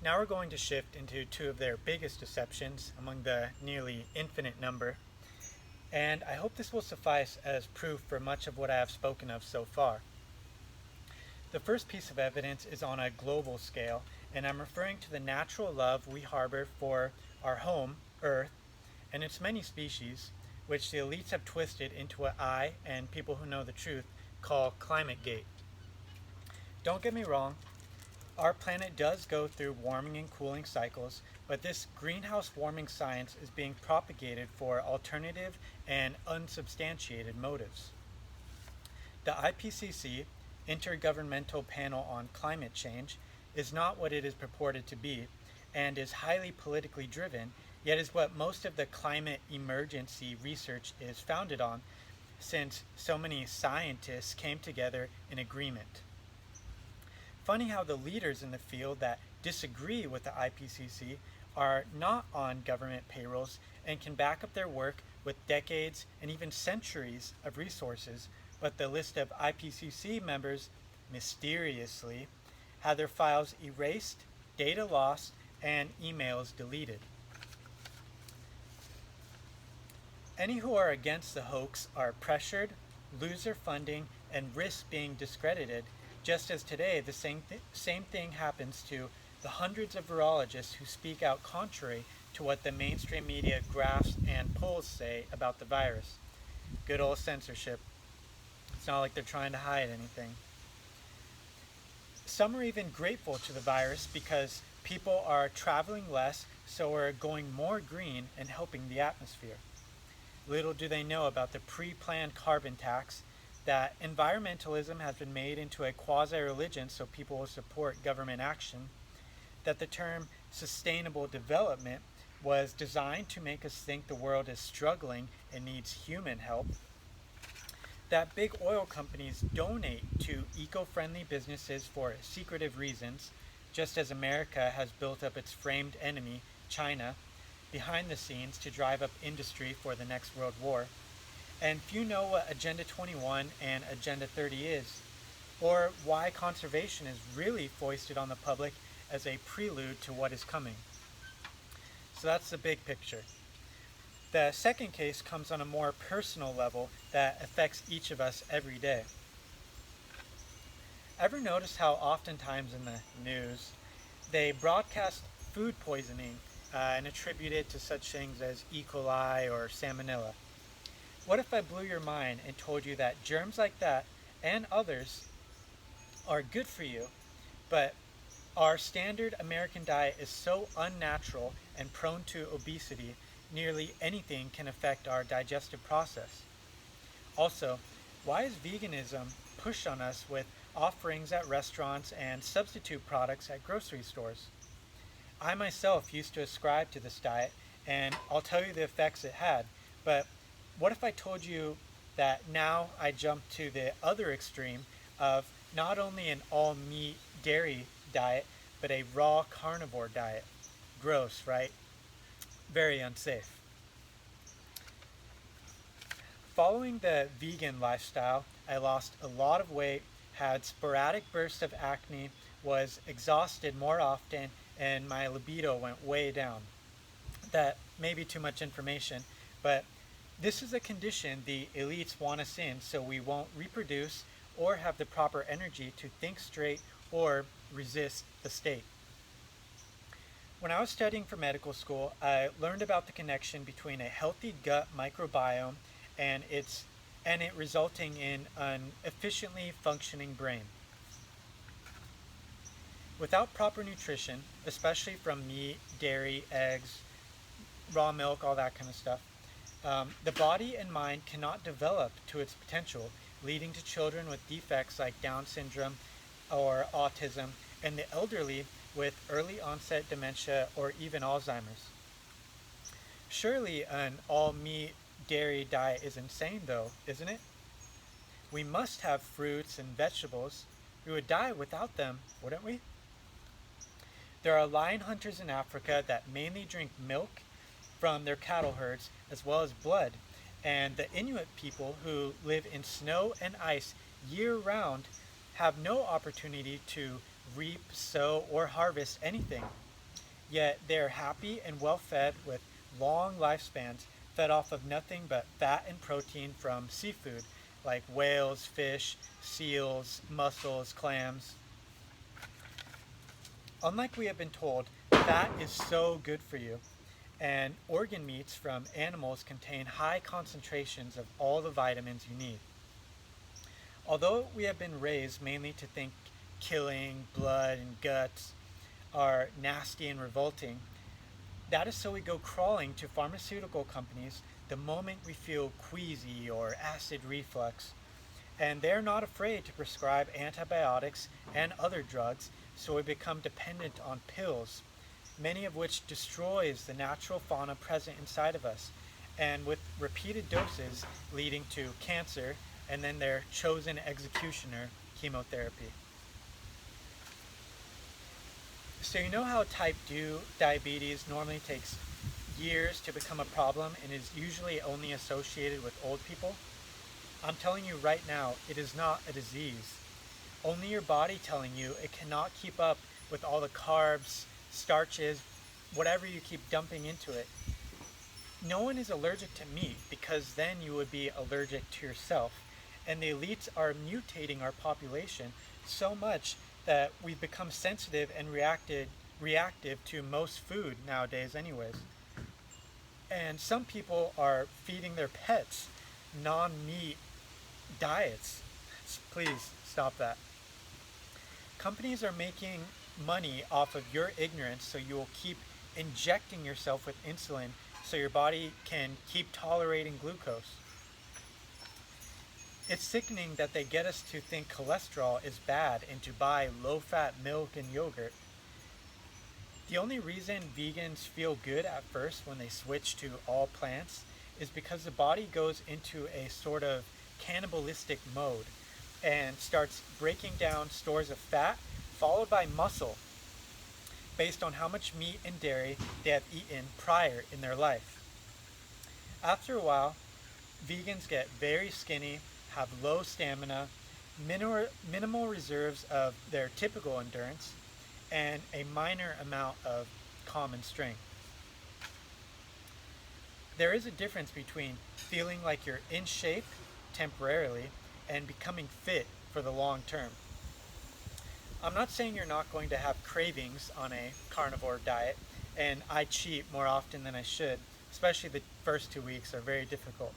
Now we're going to shift into two of their biggest deceptions among the nearly infinite number, and I hope this will suffice as proof for much of what I have spoken of so far. The first piece of evidence is on a global scale, and I'm referring to the natural love we harbor for our home, Earth, and its many species, which the elites have twisted into what I, and people who know the truth, call climate gate. Don't get me wrong, our planet does go through warming and cooling cycles, but this greenhouse warming science is being propagated for alternative and unsubstantiated motives. The IPCC, Intergovernmental Panel on Climate Change, is not what it is purported to be, and is highly politically driven, yet is what most of the climate emergency research is founded on, since so many scientists came together in agreement. Funny how the leaders in the field that disagree with the IPCC are not on government payrolls and can back up their work with decades and even centuries of resources, but the list of IPCC members mysteriously had their files erased, data lost, and emails deleted. Any who are against the hoax are pressured, lose their funding, and risk being discredited, just as today the same thing happens to the hundreds of virologists who speak out contrary to what the mainstream media graphs and polls say about the virus. Good old censorship. It's not like they're trying to hide anything. Some are even grateful to the virus because people are traveling less, so we're going more green and helping the atmosphere. Little do they know about the pre-planned carbon tax, that environmentalism has been made into a quasi-religion so people will support government action, that the term sustainable development was designed to make us think the world is struggling and needs human help, that big oil companies donate to eco-friendly businesses for secretive reasons, just as America has built up its framed enemy, China, behind the scenes to drive up industry for the next world war. And few know what Agenda 21 and Agenda 30 is, or why conservation is really foisted on the public as a prelude to what is coming. So that's the big picture. The second case comes on a more personal level that affects each of us every day. Ever notice how oftentimes in the news they broadcast food poisoning and attribute it to such things as E. coli or salmonella? What if I blew your mind and told you that germs like that and others are good for you, but our standard American diet is so unnatural and prone to obesity, nearly anything can affect our digestive process? Also, why is veganism pushed on us with offerings at restaurants and substitute products at grocery stores? I myself used to ascribe to this diet, and I'll tell you the effects it had, but what if I told you that now I jump to the other extreme of not only an all-meat dairy diet, but a raw carnivore diet? Gross, right? Very unsafe. Following the vegan lifestyle, I lost a lot of weight, had sporadic bursts of acne, was exhausted more often, and my libido went way down. That may be too much information, but this is a condition the elites want us in so we won't reproduce or have the proper energy to think straight or resist the state. When I was studying for medical school, I learned about the connection between a healthy gut microbiome and it resulting in an efficiently functioning brain. Without proper nutrition, especially from meat, dairy, eggs, raw milk, all that kind of stuff, the body and mind cannot develop to its potential, leading to children with defects like Down syndrome or autism, and the elderly with early onset dementia or even Alzheimer's. Surely an all-meat dairy diet is insane though, isn't it? We must have fruits and vegetables. We would die without them, wouldn't we? There are lion hunters in Africa that mainly drink milk from their cattle herds as well as blood, and the Inuit people who live in snow and ice year-round have no opportunity to reap, sow, or harvest anything. yet they are happy and well fed with long lifespans, fed off of nothing but fat and protein from seafood like whales, fish, seals, mussels, clams. Unlike we have been told, fat is so good for you, and organ meats from animals contain high concentrations of all the vitamins you need. Although we have been raised mainly to think killing, blood, and guts are nasty and revolting, that is so we go crawling to pharmaceutical companies the moment we feel queasy or acid reflux. And they're not afraid to prescribe antibiotics and other drugs, so we become dependent on pills, many of which destroys the natural fauna present inside of us, and with repeated doses leading to cancer and then their chosen executioner, chemotherapy. So you know how type 2 diabetes normally takes years to become a problem and is usually only associated with old people? I'm telling you right now, it is not a disease. Only your body telling you it cannot keep up with all the carbs, starches, whatever you keep dumping into it. No one is allergic to meat because then you would be allergic to yourself. And the elites are mutating our population so much that we've become sensitive and reactive to most food nowadays anyways. And some people are feeding their pets non-meat diets. Please stop that. Companies are making money off of your ignorance, so you will keep injecting yourself with insulin so your body can keep tolerating glucose. It's sickening that they get us to think cholesterol is bad and to buy low-fat milk and yogurt. The only reason vegans feel good at first when they switch to all plants is because the body goes into a sort of cannibalistic mode and starts breaking down stores of fat followed by muscle based on how much meat and dairy they have eaten prior in their life. After a while, vegans get very skinny, have low stamina, minimal reserves of their typical endurance, and a minor amount of common strength. There is a difference between feeling like you're in shape temporarily and becoming fit for the long term. I'm not saying you're not going to have cravings on a carnivore diet, and I cheat more often than I should, especially the first 2 weeks are very difficult.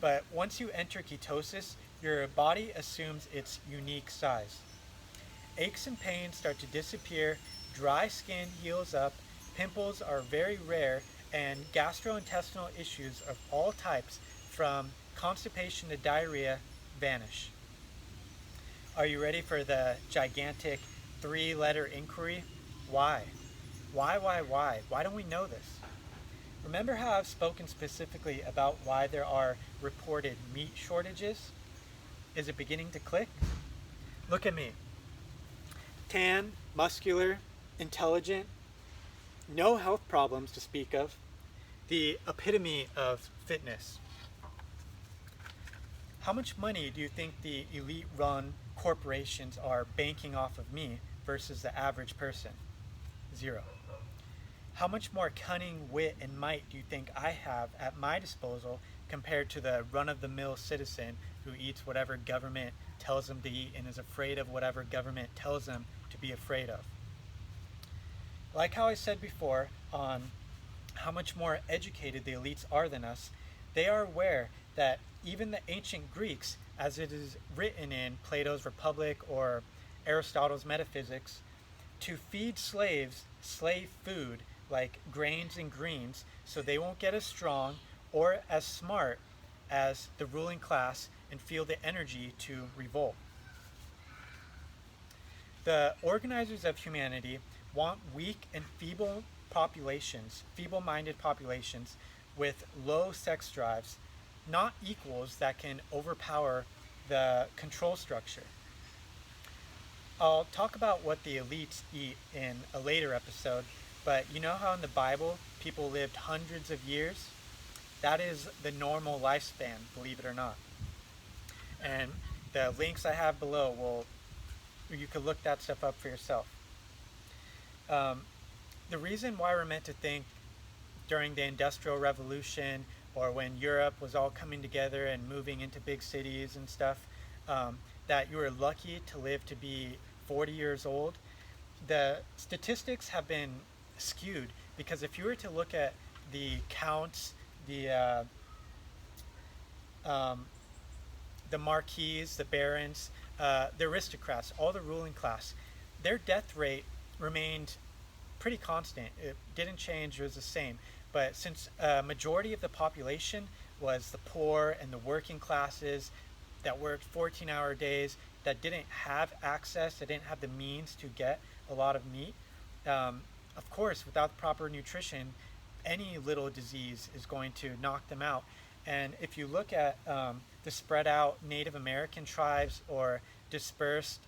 But once you enter ketosis, your body assumes its unique size. Aches and pains start to disappear, dry skin heals up, pimples are very rare, and gastrointestinal issues of all types, from constipation to diarrhea, vanish. Are you ready for the gigantic 3-letter inquiry? Why? Why? Why don't we know this? Remember how I've spoken specifically about why there are reported meat shortages? Is it beginning to click? Look at me. Tan, muscular, intelligent, no health problems to speak of, the epitome of fitness. How much money do you think the elite-run corporations are banking off of me versus the average person? 0. How much more cunning, wit, and might do you think I have at my disposal compared to the run-of-the-mill citizen who eats whatever government tells them to eat and is afraid of whatever government tells them to be afraid of? Like how I said before on how much more educated the elites are than us, they are aware that even the ancient Greeks, as it is written in Plato's Republic or Aristotle's Metaphysics, to feed slaves slave food like grains and greens so they won't get as strong or as smart as the ruling class and feel the energy to revolt. The organizers of humanity want weak and feeble-minded populations with low sex drives, not equals that can overpower the control structure. I'll talk about what the elites eat in a later episode, but you know how in the Bible people lived hundreds of years? That is the normal lifespan, believe it or not. And the links I have below you can look that stuff up for yourself. the reason why we're meant to think during the Industrial Revolution, or when Europe was all coming together and moving into big cities and stuff, that you were lucky to live to be 40 years old, the statistics have been skewed, because if you were to look at the counts, the marquises, the barons, the aristocrats, all the ruling class, their death rate remained pretty constant. It didn't change, it was the same. But since a majority of the population was the poor and the working classes that worked 14-hour days, that didn't have access, that didn't have the means to get a lot of meat, of course, without proper nutrition, any little disease is going to knock them out. And if you look at the spread out Native American tribes or dispersed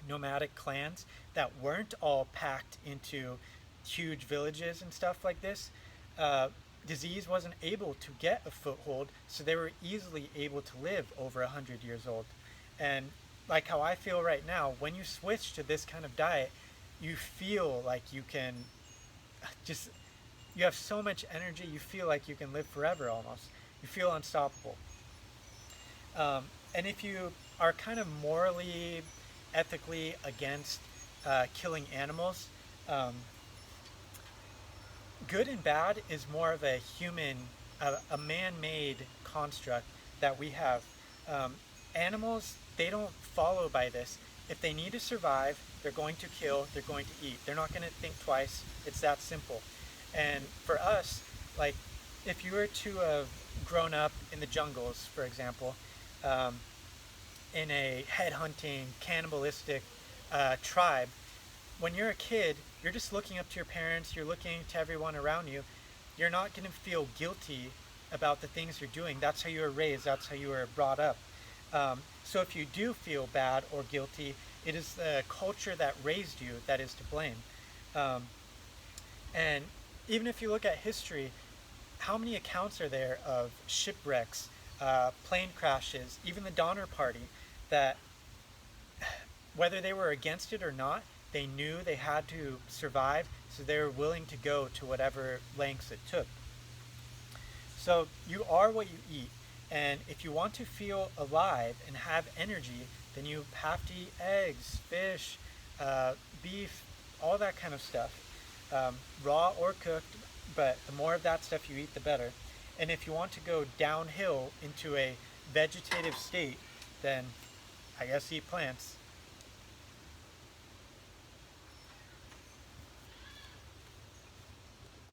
nomadic clans that weren't all packed into huge villages and stuff like this, disease wasn't able to get a foothold, so they were easily able to live over 100 years old. And like how I feel right now, when you switch to this kind of diet, you feel like you can just, you have so much energy, you feel like you can live forever almost. You feel unstoppable. And if you are kind of morally, ethically against killing animals, good and bad is more of a human, a man-made construct that we have. Animals, they don't follow by this. If they need to survive, they're going to kill, they're going to eat. They're not going to think twice. It's that simple. And for us, like, if you were to have grown up in the jungles, for example, in a headhunting, cannibalistic tribe, when you're a kid, you're just looking up to your parents, you're looking to everyone around you. You're not going to feel guilty about the things you're doing. That's how you were raised, that's how you were brought up. So if you do feel bad or guilty, it is the culture that raised you that is to blame. And even if you look at history, how many accounts are there of shipwrecks, plane crashes, even the Donner Party, that whether they were against it or not, they knew they had to survive, so they were willing to go to whatever lengths it took. So you are what you eat, and if you want to feel alive and have energy, then you have to eat eggs, fish, beef, all that kind of stuff, raw or cooked, but the more of that stuff you eat, the better. And if you want to go downhill into a vegetative state, then I guess eat plants.